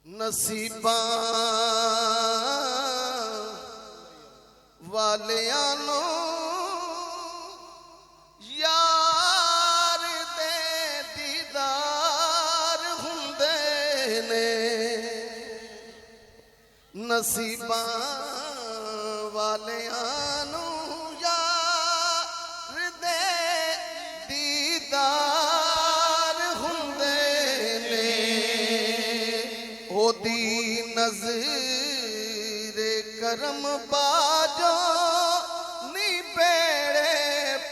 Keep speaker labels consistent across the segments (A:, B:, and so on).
A: नसीबा वालियां नू यार दे दीदार हुंदे ने। नसीबा वालियां नू यार दे दीदार हुंदे ने। ओदी नज़रे करम बाजो नी बेड़े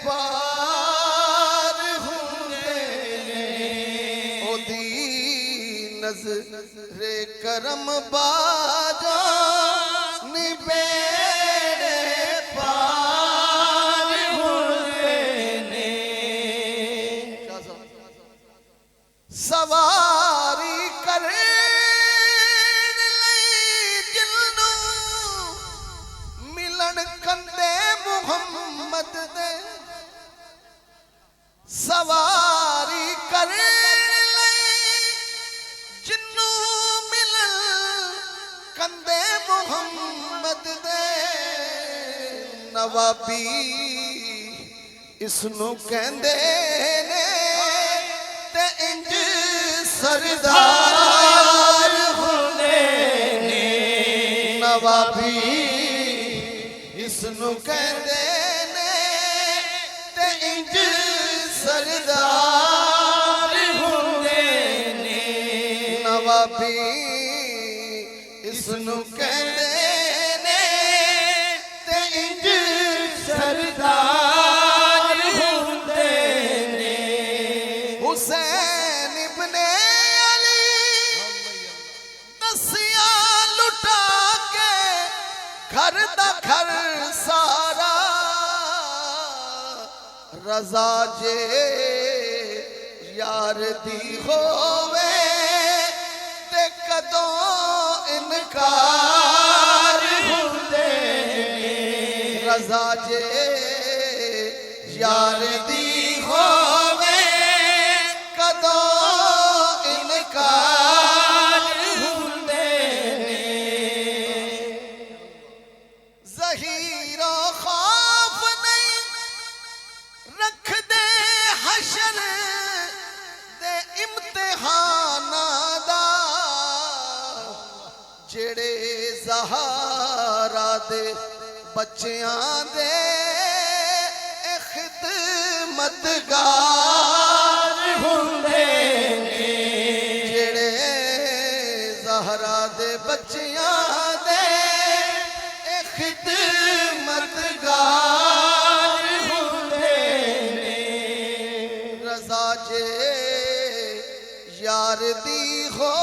A: पार हुंदे ने। ओदी नज़रे करम बाजो नी बेड़े पार हुंदे ने। सवारी करे कंदे मुहम्मद दे। सवारी करे जिन्नू मिलन कंदे मुहम्मद दे। नवाबी इसनू कहंदे ने ते इंज सरदार हुंदे ने। नवाबी इसनू कहंदे ने ते इंज सरदार हुंदे ने। नवाबी इसनू कहंदे ने ते इंज सरदार हुंदे ने। हुसैन इब्ने अली दसिया लुटा के घर दा घर सारा। रजा जे यार दी होवे ते कदों इनकार हुंदे ने। रजा जे यार दी होवे कदों इनकार हुंदे ने। ज़हीरो खौफ नहीं रख दे हशर दे इम्तिहाना दा। जेड़े ज़हरा दे बच्चियां दे खिदमतगार हुंदे ने। जेड़े ज़हरा दे बच्चियां दे खिदमतगार हुंदे ने। रज़ा जे यार दी हो